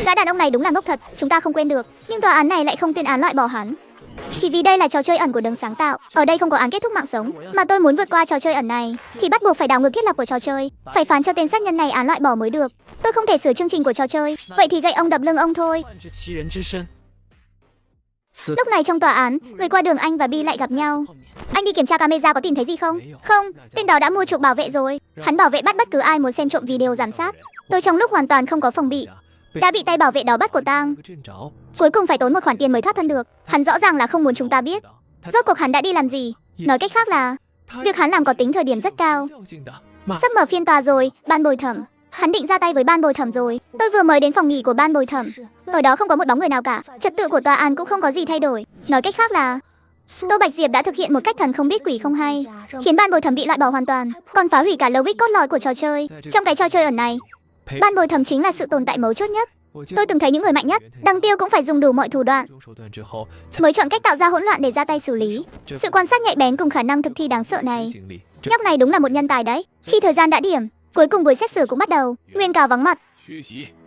Gã đàn ông này đúng là ngốc thật, chúng ta không quên được. Nhưng tòa án này lại không tuyên án loại bỏ hắn. Chỉ vì đây là trò chơi ẩn của đấng sáng tạo. Ở đây không có án kết thúc mạng sống, mà tôi muốn vượt qua trò chơi ẩn này thì bắt buộc phải đảo ngược thiết lập của trò chơi, phải phán cho tên sát nhân này án loại bỏ mới được. Tôi không thể sửa chương trình của trò chơi, vậy thì gậy ông đập lưng ông thôi. Lúc này trong tòa án, người qua đường anh và Bi lại gặp nhau. Anh đi kiểm tra camera có tìm thấy gì không? Không, tên đó đã mua chuộc bảo vệ rồi. Hắn bảo vệ bắt bất cứ ai muốn xem trộm video giám sát. Tôi trong lúc hoàn toàn không có phòng bị, đã bị tay bảo vệ đó bắt quả tang. Cuối cùng phải tốn một khoản tiền mới thoát thân được. Hắn rõ ràng là không muốn chúng ta biết. Rốt cuộc hắn đã đi làm gì? Nói cách khác là việc hắn làm có tính thời điểm rất cao. Sắp mở phiên tòa rồi, ban bồi thẩm. Hắn định ra tay với ban bồi thẩm rồi. Tôi vừa mới đến phòng nghỉ của ban bồi thẩm. Ở đó không có một bóng người nào cả. Trật tự của tòa án cũng không có gì thay đổi. Nói cách khác là Tô Bạch Diệp đã thực hiện một cách thần không biết quỷ không hay, khiến ban bồi thẩm bị loại bỏ hoàn toàn, còn phá hủy cả logic cốt lõi của trò chơi. Trong cái trò chơi ẩn này, ban bồi thẩm chính là sự tồn tại mấu chốt nhất. Tôi từng thấy những người mạnh nhất, Đăng Tiêu cũng phải dùng đủ mọi thủ đoạn mới chọn cách tạo ra hỗn loạn để ra tay xử lý. Sự quan sát nhạy bén cùng khả năng thực thi đáng sợ này. Nhóc này đúng là một nhân tài đấy. Khi thời gian đã điểm, cuối cùng buổi xét xử cũng bắt đầu. Nguyên cáo vắng mặt.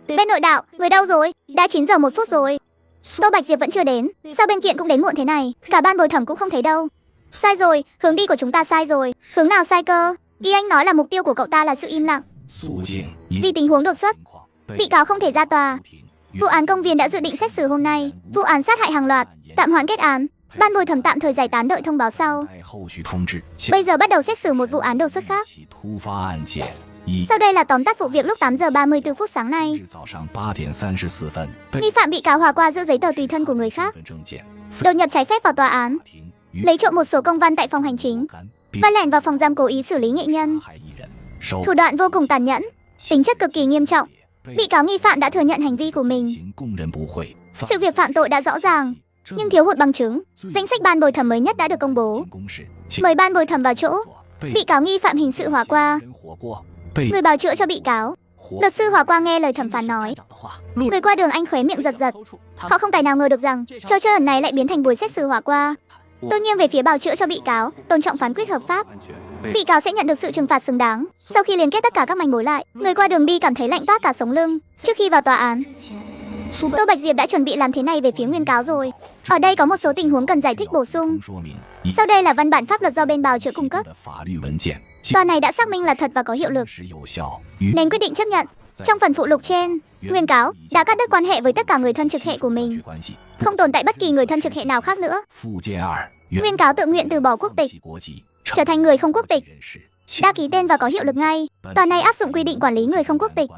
Bên nội đạo, người đâu rồi? Đã 9 giờ 1 phút rồi. Tô Bạch Diệp vẫn chưa đến. Sao bên kiện cũng đến muộn thế này? Cả ban bồi thẩm cũng không thấy đâu. Sai rồi, hướng đi của chúng ta sai rồi. Hướng nào sai cơ? Ý anh nói là mục tiêu của cậu ta là sự im lặng. Vì tình huống đột xuất, bị cáo không thể ra tòa. Vụ án công viên đã dự định xét xử hôm nay. Vụ án sát hại hàng loạt, tạm hoãn kết án. Ban bồi thẩm tạm thời giải tán đợi thông báo sau. Bây giờ bắt đầu xét xử một vụ án đột xuất khác. Sau đây là tóm tắt vụ việc lúc 8 giờ 34 phút sáng nay. Nghi phạm bị cáo hòa qua giữ giấy tờ tùy thân của người khác, đột nhập trái phép vào tòa án, lấy trộm một số công văn tại phòng hành chính và lẻn vào phòng giam cố ý xử lý nghệ nhân. Thủ đoạn vô cùng tàn nhẫn, tính chất cực kỳ nghiêm trọng. Bị cáo nghi phạm đã thừa nhận hành vi của mình. Sự việc phạm tội đã rõ ràng, nhưng thiếu hụt bằng chứng. Danh sách ban bồi thẩm mới nhất đã được công bố. Mời ban bồi thẩm vào chỗ. Bị cáo nghi phạm hình sự hòa qua, người bào chữa cho bị cáo. Luật sư Hòa Quang nghe lời thẩm phán nói. Người qua đường anh khóe miệng giật giật. Họ không tài nào ngờ được rằng trò chơi ẩn này lại biến thành buổi xét xử Hòa Qua. Tôi nghiêng về phía bào chữa cho bị cáo, tôn trọng phán quyết hợp pháp. Bị cáo sẽ nhận được sự trừng phạt xứng đáng. Sau khi liên kết tất cả các manh mối lại, người qua đường Bi cảm thấy lạnh toát cả sống lưng. Trước khi vào tòa án, Tô Bạch Diệp đã chuẩn bị làm thế này về phía nguyên cáo rồi. Ở đây có một số tình huống cần giải thích bổ sung. Sau đây là văn bản pháp luật do bên bào chữa cung cấp. Tòa này đã xác minh là thật và có hiệu lực, nên quyết định chấp nhận. Trong phần phụ lục trên, nguyên cáo đã cắt đứt quan hệ với tất cả người thân trực hệ của mình, không tồn tại bất kỳ người thân trực hệ nào khác nữa. Nguyên cáo tự nguyện từ bỏ quốc tịch, trở thành người không quốc tịch, đã ký tên và có hiệu lực ngay. Tòa này áp dụng quy định quản lý người không quốc tịch,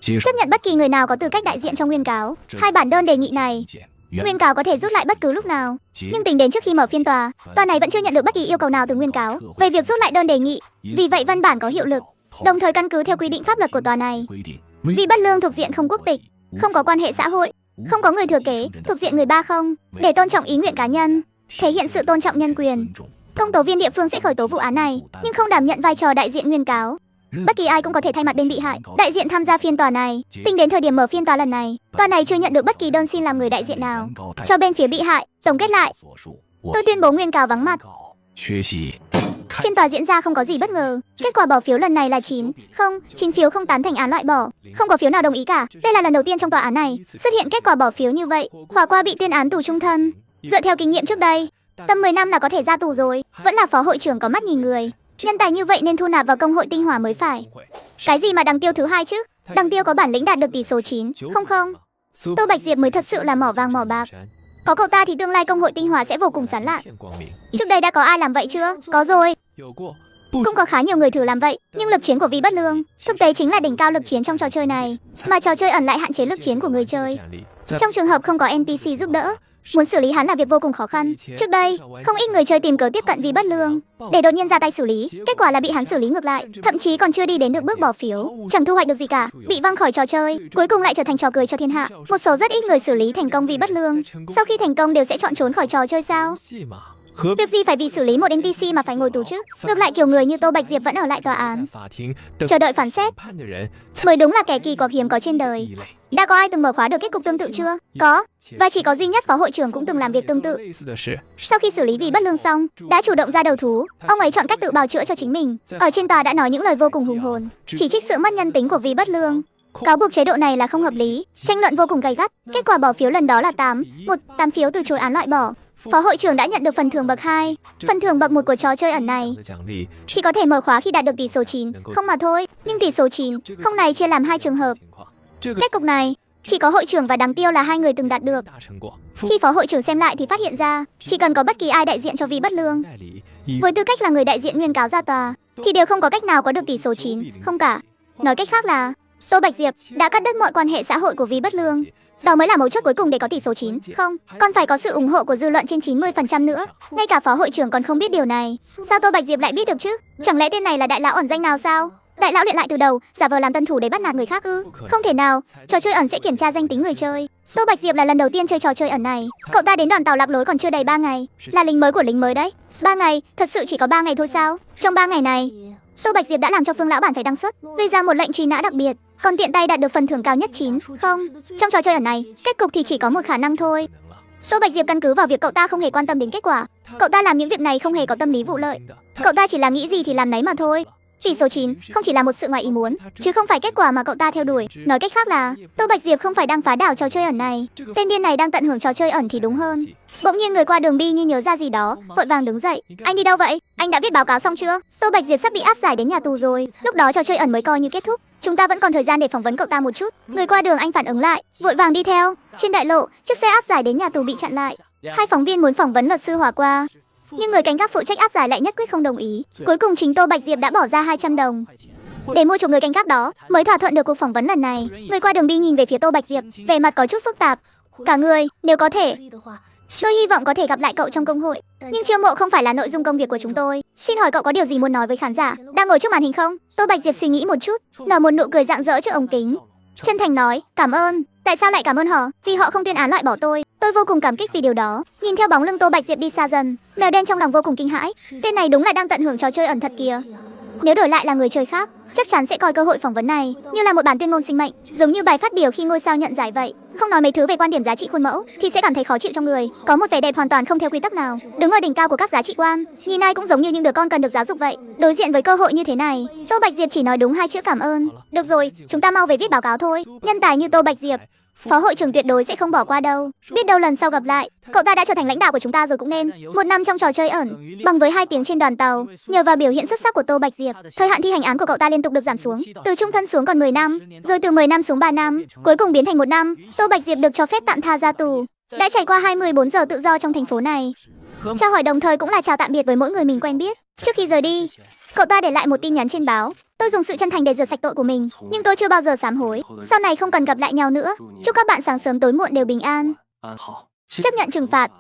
chấp nhận bất kỳ người nào có tư cách đại diện cho nguyên cáo. Hai bản đơn đề nghị này, nguyên cáo có thể rút lại bất cứ lúc nào. Nhưng tính đến trước khi mở phiên tòa, tòa này vẫn chưa nhận được bất kỳ yêu cầu nào từ nguyên cáo về việc rút lại đơn đề nghị. Vì vậy văn bản có hiệu lực, đồng thời căn cứ theo quy định pháp luật của tòa này. Vì Bất Lương thuộc diện không quốc tịch, không có quan hệ xã hội, không có người thừa kế, thuộc diện người ba không. Để tôn trọng ý nguyện cá nhân, thể hiện sự tôn trọng nhân quyền, công tố viên địa phương sẽ khởi tố vụ án này, nhưng không đảm nhận vai trò đại diện nguyên cáo. Bất kỳ ai cũng có thể thay mặt bên bị hại đại diện tham gia phiên tòa này. Tính đến thời điểm mở phiên tòa lần này, tòa này chưa nhận được bất kỳ đơn xin làm người đại diện nào cho bên phía bị hại. Tổng kết lại, tôi tuyên bố nguyên cáo vắng mặt. Phiên tòa diễn ra không có gì bất ngờ. Kết quả bỏ phiếu lần này là 9 phiếu không tán thành án loại bỏ, không có phiếu nào đồng ý cả. Đây là lần đầu tiên trong tòa án này xuất hiện kết quả bỏ phiếu như vậy. Hòa Qua bị tuyên án tù trung thân. Dựa theo kinh nghiệm trước đây, tầm 10 năm là có thể ra tù rồi. Vẫn là phó hội trưởng có mắt nhìn người, nhân tài như vậy nên thu nạp vào công hội tinh hòa mới phải. Cái gì mà Đăng Tiêu thứ hai chứ? Đăng Tiêu có bản lĩnh đạt được tỷ số 9 Tô Bạch Diệp mới thật sự là mỏ vàng mỏ bạc. Có cậu ta thì tương lai công hội tinh hòa sẽ vô cùng sáng lạn. Trước đây đã có ai làm vậy chưa? Có rồi. Cũng có khá nhiều người thử làm vậy, nhưng lực chiến của Vi Bất Lương thực tế chính là đỉnh cao lực chiến trong trò chơi này, mà trò chơi ẩn lại hạn chế lực chiến của người chơi. Trong trường hợp không có NPC giúp đỡ, muốn xử lý hắn là việc vô cùng khó khăn. Trước đây, không ít người chơi tìm cớ tiếp cận Vi Bất Lương để đột nhiên ra tay xử lý, kết quả là bị hắn xử lý ngược lại, thậm chí còn chưa đi đến được bước bỏ phiếu, chẳng thu hoạch được gì cả, bị văng khỏi trò chơi, cuối cùng lại trở thành trò cười cho thiên hạ. Một số rất ít người xử lý thành công Vi Bất Lương, sau khi thành công đều sẽ chọn trốn khỏi trò chơi sao? Việc gì phải vì xử lý một NPC mà phải ngồi tù chứ? Ngược lại kiểu người như Tô Bạch Diệp vẫn ở lại tòa án, chờ đợi phán xét, mới đúng là kẻ kỳ quặc hiếm có trên đời. Đã có ai từng mở khóa được kết cục tương tự chưa? Có, và chỉ có duy nhất phó hội trưởng cũng từng làm việc tương tự. Sau khi xử lý Vi Bất Lương xong, đã chủ động ra đầu thú. Ông ấy chọn cách tự bào chữa cho chính mình. Ở trên tòa đã nói những lời vô cùng hùng hồn, chỉ trích sự mất nhân tính của Vi Bất Lương. Cáo buộc chế độ này là không hợp lý, tranh luận vô cùng gay gắt. Kết quả bỏ phiếu lần đó là 8 phiếu từ chối án loại bỏ. Phó hội trưởng đã nhận được phần thưởng bậc 2. Phần thưởng bậc 1 của trò chơi ẩn này chỉ có thể mở khóa khi đạt được tỷ số 9, không mà thôi. Nhưng tỷ số 9, không này chia làm 2 trường hợp. Kết cục này, chỉ có hội trưởng và Đằng Tiêu là 2 người từng đạt được. Khi phó hội trưởng xem lại thì phát hiện ra, chỉ cần có bất kỳ ai đại diện cho Vi Bất Lương, với tư cách là người đại diện nguyên cáo ra tòa, thì đều không có cách nào có được tỷ số 9, không cả. Nói cách khác là, Tô Bạch Diệp đã cắt đứt mọi quan hệ xã hội của Vi Bất Lương. Đó mới là mấu chốt cuối cùng để có tỷ số 9, không? Còn phải có sự ủng hộ của dư luận trên 90% nữa. Ngay cả phó hội trưởng còn không biết điều này. Sao Tô Bạch Diệp lại biết được chứ? Chẳng lẽ tên này là đại lão ẩn danh nào sao? Đại lão luyện lại từ đầu, giả vờ làm tân thủ để bắt nạt người khác ư? Không thể nào, trò chơi ẩn sẽ kiểm tra danh tính người chơi. Tô Bạch Diệp là lần đầu tiên chơi trò chơi ẩn này. Cậu ta đến đoàn tàu lạc lối còn chưa đầy 3 ngày. Là lính mới của lính mới đấy. 3 ngày, thật sự chỉ có 3 ngày thôi sao? Trong 3 ngày này, Tô Bạch Diệp đã làm cho Phương lão bản phải đăng xuất, gây ra một lệnh truy nã đặc biệt. Còn tiện tay đạt được phần thưởng cao nhất 9, không. Trong trò chơi ẩn này, kết cục thì chỉ có một khả năng thôi. Tô Bạch Diệp căn cứ vào việc cậu ta không hề quan tâm đến kết quả. Cậu ta làm những việc này không hề có tâm lý vụ lợi. Cậu ta chỉ là nghĩ gì thì làm nấy mà thôi. Tỷ số 9 không chỉ là một sự ngoài ý muốn, chứ không phải kết quả mà cậu ta theo đuổi. Nói cách khác là, Tô Bạch Diệp không phải đang phá đảo trò chơi ẩn này. Tên điên này đang tận hưởng trò chơi ẩn thì đúng hơn. Bỗng nhiên người qua đường Bi như nhớ ra gì đó, vội vàng đứng dậy. Anh đi đâu vậy? Anh đã viết báo cáo xong chưa? Tô Bạch Diệp sắp bị áp giải đến nhà tù rồi. Lúc đó trò chơi ẩn mới coi như kết thúc. Chúng ta vẫn còn thời gian để phỏng vấn cậu ta một chút. Người qua đường anh phản ứng lại, vội vàng đi theo. Trên đại lộ, chiếc xe áp giải đến nhà tù bị chặn lại. 2 phóng viên muốn phỏng vấn luật sư Hòa qua, nhưng người canh gác phụ trách áp giải lại nhất quyết không đồng ý. Cuối cùng chính Tô Bạch Diệp đã bỏ ra 200 đồng để mua chuộc người canh gác đó, mới thỏa thuận được cuộc phỏng vấn lần này. Người qua đường Bi nhìn về phía Tô Bạch Diệp, vẻ mặt có chút phức tạp. Cả người, nếu có thể, tôi hy vọng có thể gặp lại cậu trong công hội. Nhưng chiêu mộ không phải là nội dung công việc của chúng tôi. Xin hỏi cậu có điều gì muốn nói với khán giả đang ngồi trước màn hình không? Tô Bạch Diệp suy nghĩ một chút, nở một nụ cười rạng rỡ trước ống kính, chân thành nói, cảm ơn. Tại sao lại cảm ơn họ? Vì họ không tuyên án loại bỏ tôi. Tôi vô cùng cảm kích vì điều đó. Nhìn theo bóng lưng Tô Bạch Diệp đi xa dần, mèo đen trong lòng vô cùng kinh hãi. Tên này đúng là đang tận hưởng trò chơi ẩn thật kìa. Nếu đổi lại là người chơi khác, chắc chắn sẽ coi cơ hội phỏng vấn này như là một bản tuyên ngôn sinh mệnh, giống như bài phát biểu khi ngôi sao nhận giải vậy. Không nói mấy thứ về quan điểm giá trị khuôn mẫu thì sẽ cảm thấy khó chịu trong người, có một vẻ đẹp hoàn toàn không theo quy tắc nào, đứng ở đỉnh cao của các giá trị quan, nhìn ai cũng giống như những đứa con cần được giáo dục vậy. Đối diện với cơ hội như thế này, Tô Bạch Diệp chỉ nói đúng 2 chữ cảm ơn. Được rồi, chúng ta mau về viết báo cáo thôi. Nhân tài như Tô Bạch Diệp, phó hội trưởng tuyệt đối sẽ không bỏ qua đâu. Biết đâu lần sau gặp lại, cậu ta đã trở thành lãnh đạo của chúng ta rồi cũng nên. 1 năm trong trò chơi ẩn, bằng với 2 tiếng trên đoàn tàu, nhờ vào biểu hiện xuất sắc của Tô Bạch Diệp, thời hạn thi hành án của cậu ta liên tục được giảm xuống, từ chung thân xuống còn 10 năm, rồi từ 10 năm xuống 3 năm, cuối cùng biến thành 1 năm. Tô Bạch Diệp được cho phép tạm tha ra tù, đã trải qua 24 giờ tự do trong thành phố này. Chào hỏi đồng thời cũng là chào tạm biệt với mỗi người mình quen biết. Trước khi rời đi, cậu ta để lại một tin nhắn trên báo. Tôi dùng sự chân thành để rửa sạch tội của mình, nhưng tôi chưa bao giờ sám hối. Sau này không cần gặp lại nhau nữa. Chúc các bạn sáng sớm tối muộn đều bình an. Chấp nhận trừng phạt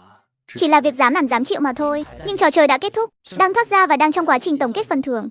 chỉ là việc dám làm dám chịu mà thôi. Nhưng trò chơi đã kết thúc, đang thoát ra và đang trong quá trình tổng kết phần thưởng.